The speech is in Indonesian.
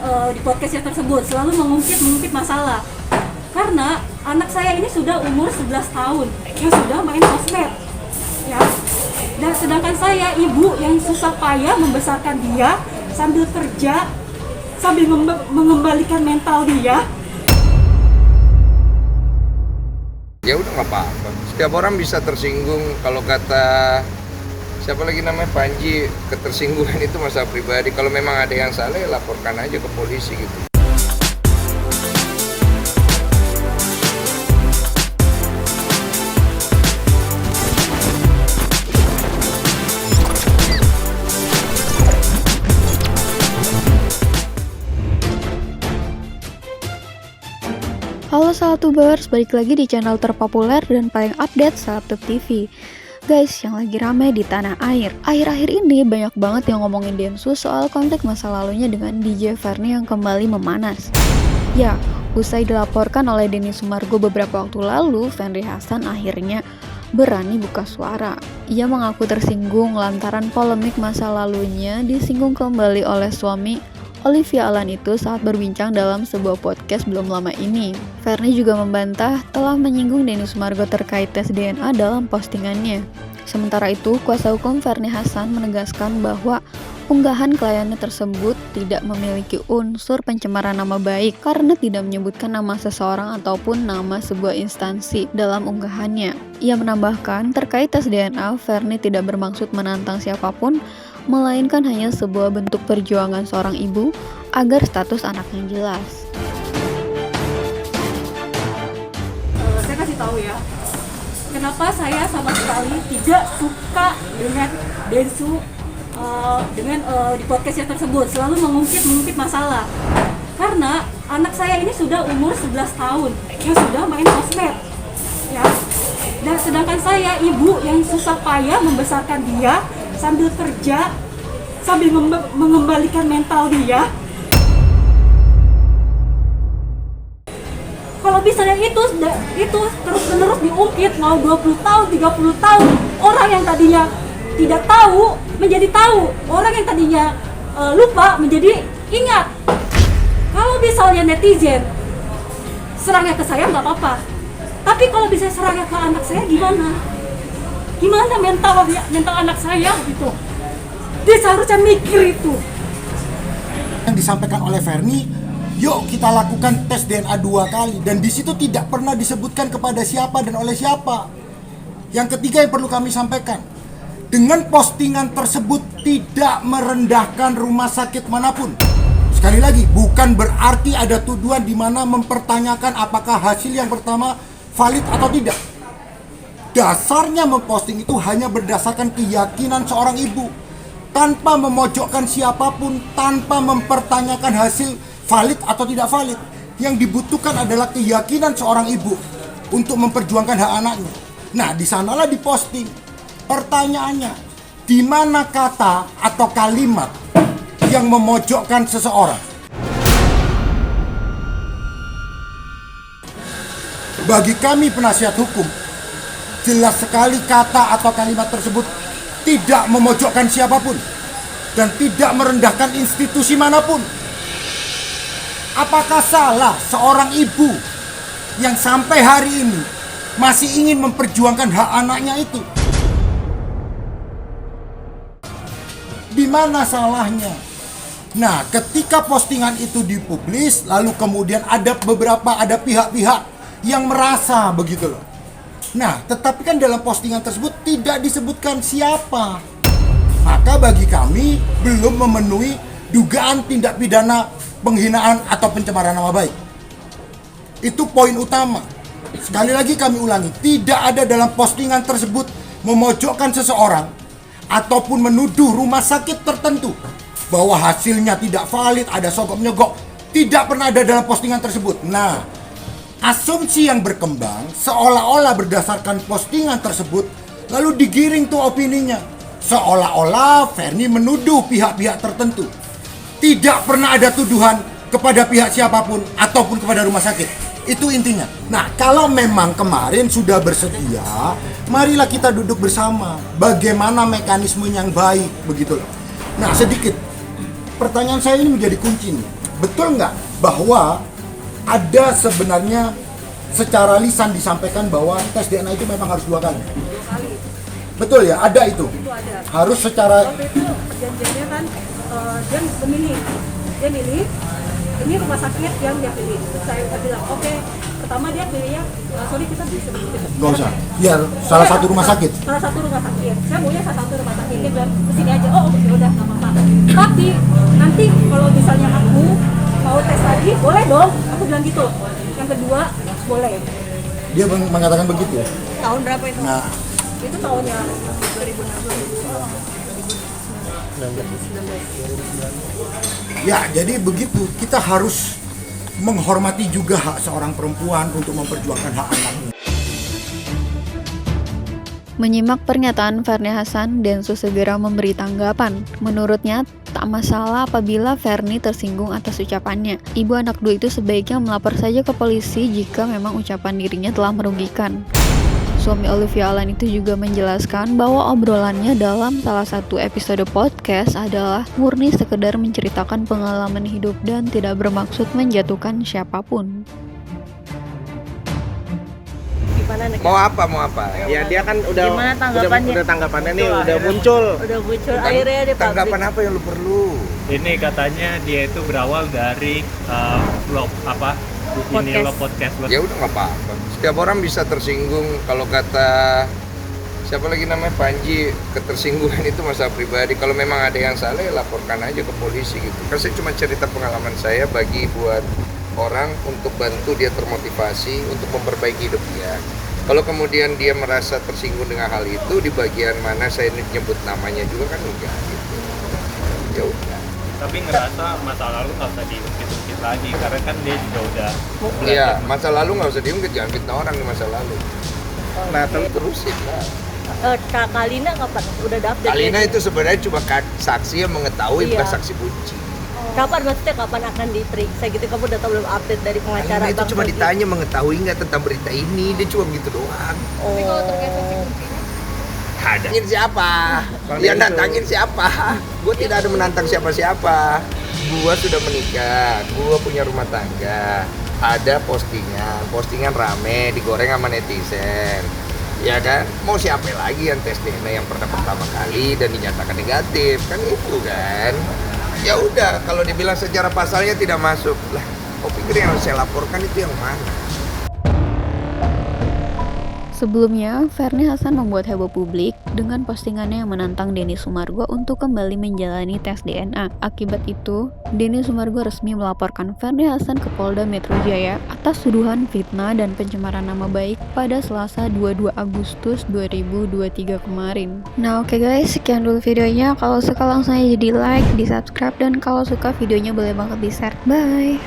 di podcastnya tersebut selalu mengungkit masalah. Karena anak saya ini sudah umur 11 tahun yang sudah main sosmed, ya. Dan sedangkan saya ibu yang susah payah membesarkan dia sambil kerja, sambil mengembalikan mental dia. Ya udah nggak apa-apa. Setiap orang bisa tersinggung. Kalau kata siapa lagi namanya Panji, ketersinggungan itu masalah pribadi. Kalau memang ada yang salah, ya laporkan aja ke polisi gitu. Halo Salatubers, balik lagi di channel terpopuler dan paling update Salatub TV. Guys, yang lagi rame di tanah air. Akhir-akhir ini banyak banget yang ngomongin Densus soal konflik masa lalunya dengan DJ Ferny yang kembali memanas. Ya, usai dilaporkan oleh Denny Sumargo beberapa waktu lalu, Fenri Hasan akhirnya berani buka suara. Ia mengaku tersinggung lantaran polemik masa lalunya disinggung kembali oleh suami Olivia Alan itu saat berbincang dalam sebuah podcast belum lama ini. Ferny juga membantah telah menyinggung Denny Sumargo terkait tes DNA dalam postingannya. Sementara itu, kuasa hukum Ferny Hasan menegaskan bahwa unggahan kliennya tersebut tidak memiliki unsur pencemaran nama baik karena tidak menyebutkan nama seseorang ataupun nama sebuah instansi dalam unggahannya. Ia menambahkan terkait tes DNA, Ferny tidak bermaksud menantang siapapun, melainkan hanya sebuah bentuk perjuangan seorang ibu agar status anaknya jelas. Saya kasih tahu ya, kenapa saya sama sekali tidak suka dengan Densu di podcastnya tersebut selalu mengungkit masalah. Karena anak saya ini sudah umur 11 tahun yang sudah main sosmed, ya. Dan sedangkan saya ibu yang susah payah membesarkan dia sambil kerja, sambil mengembalikan mental dia. Kalau misalnya itu terus-menerus diungkit, mau 20 tahun, 30 tahun, orang yang tadinya tidak tahu menjadi tahu, orang yang tadinya lupa menjadi ingat. Kalau misalnya netizen serangnya ke saya nggak apa-apa, tapi kalau bisa serangnya ke anak saya gimana? Gimana mental anak saya gitu? Dia seharusnya mikir itu. Yang disampaikan oleh Ferny, yuk kita lakukan tes DNA 2 kali, dan di situ tidak pernah disebutkan kepada siapa dan oleh siapa. Yang ketiga yang perlu kami sampaikan, dengan postingan tersebut tidak merendahkan rumah sakit manapun. Sekali lagi, bukan berarti ada tuduhan di mana mempertanyakan apakah hasil yang pertama valid atau tidak. Dasarnya memposting itu hanya berdasarkan keyakinan seorang ibu, tanpa memojokkan siapapun, tanpa mempertanyakan hasil valid atau tidak valid. Yang dibutuhkan adalah keyakinan seorang ibu untuk memperjuangkan hak anaknya. Nah, di sanalah diposting. Pertanyaannya, di mana kata atau kalimat yang memojokkan seseorang? Bagi kami penasihat hukum, jelas sekali kata atau kalimat tersebut tidak memojokkan siapapun dan tidak merendahkan institusi manapun. Apakah salah seorang ibu yang sampai hari ini masih ingin memperjuangkan hak anaknya itu? Di mana salahnya? Nah, ketika postingan itu dipublis, lalu kemudian ada pihak-pihak yang merasa begitu loh. Nah, tetapi kan dalam postingan tersebut tidak disebutkan siapa. Maka bagi kami belum memenuhi dugaan tindak pidana penghinaan atau pencemaran nama baik. Itu poin utama. Sekali lagi kami ulangi, tidak ada dalam postingan tersebut memojokkan seseorang ataupun menuduh rumah sakit tertentu bahwa hasilnya tidak valid, ada sogok-nyogok. Tidak pernah ada dalam postingan tersebut. Nah, asumsi yang berkembang seolah-olah berdasarkan postingan tersebut lalu digiring tuh opininya, seolah-olah Ferny menuduh pihak-pihak tertentu. Tidak pernah ada tuduhan kepada pihak siapapun ataupun kepada rumah sakit. Itu intinya. Nah, kalau memang kemarin sudah bersedia, marilah kita duduk bersama. Bagaimana mekanisme yang baik, begitu loh. Nah, sedikit pertanyaan saya ini menjadi kunci nih. betul nggak bahwa ada sebenarnya secara lisan disampaikan bahwa tes DNA itu memang harus 2 kali? 2 kali. Betul ya, ada itu. Itu ada. Harus secara Waktu itu perjanjiannya kan dia memilih. Dia milih ini rumah sakit yang dia pilih. Saya bilang, oke, pertama dia pilihnya, sorry kita bisa nggak usah. Ya, salah satu rumah sakit. Salah satu rumah sakit. Saya maunya salah satu rumah sakit. Dia bilang kesini aja. Oh, ya udah nggak apa-apa. Tapi nanti kalau misalnya aku mau tes lagi, boleh dong. Aku bilang gitu. Yang kedua, boleh. Dia mengatakan begitu. Tahun berapa itu? Nah, Itu tahunnya 2019. ya jadi begitu. Kita harus menghormati juga hak seorang perempuan untuk memperjuangkan hak anaknya. Menyimak pernyataan Ferny Hassan, Densus segera memberi tanggapan. Menurutnya, tak masalah apabila Ferny tersinggung atas ucapannya. Ibu anak 2 itu sebaiknya melapor saja ke polisi jika memang ucapan dirinya telah merugikan. Suami Olivia Alan itu juga menjelaskan bahwa obrolannya dalam salah satu episode podcast adalah murni sekedar menceritakan pengalaman hidup dan tidak bermaksud menjatuhkan siapapun. Mau apa? Ya dia kan udah Gimana tanggapannya? udah tanggapannya nih udah muncul. Udah muncul akhirnya di Tanggapan pabrik. apa yang lu perlu? Ini katanya dia itu berawal dari vlog podcast buat Ya udah nggak apa-apa. Setiap orang bisa tersinggung. Kalau kata siapa lagi namanya Panji, ketersinggungan itu masalah pribadi. Kalau memang ada yang salah ya laporkan aja ke polisi gitu. Kan saya cuma cerita pengalaman saya bagi buat orang untuk bantu dia termotivasi untuk memperbaiki hidup dia. Kalau kemudian dia merasa tersinggung dengan hal itu, di bagian mana saya nyebut namanya juga kan enggak gitu. Ya udah. tapi ngerasa masa lalu nggak usah diungkit-ungkit lagi karena kan dia juga udah Iya, masa lalu nggak usah diungkit, jangan fitnah orang di masa lalu. Nah, terusin lah. Kak Kalina kapan udah daftar? Kalina itu sebenarnya cuma saksi yang mengetahui, Iya. bukan saksi kunci. Kapan maksudnya kapan akan diperiksa gitu? Kamu udah tahu belum update dari pengacara? Kalina itu Bang cuma Rogi? ditanya mengetahui nggak tentang berita ini, dia cuma gitu doang. Oh. Hadangin siapa? Yang nantangin siapa? Gue tidak ada menantang siapa-siapa. Gue sudah menikah, gue punya rumah tangga. Ada postingan rame, digoreng sama netizen. Ya kan? Mau siapa lagi yang tes DNA yang pernah pertama kali dan dinyatakan negatif? Kan itu kan? Ya udah, kalau dibilang secara pasalnya tidak masuk. Lah, kau pikir yang harus saya laporkan itu yang mana? Sebelumnya, Ferny Hassan membuat heboh publik dengan postingannya yang menantang Denny Sumargo untuk kembali menjalani tes DNA. Akibat itu, Denny Sumargo resmi melaporkan Ferny Hassan ke Polda Metro Jaya atas tuduhan fitnah dan pencemaran nama baik pada Selasa 22 Agustus 2023 kemarin. Nah oke guys, sekian dulu videonya. Kalau suka langsung aja di like, di subscribe, dan kalau suka videonya boleh banget di share. Bye!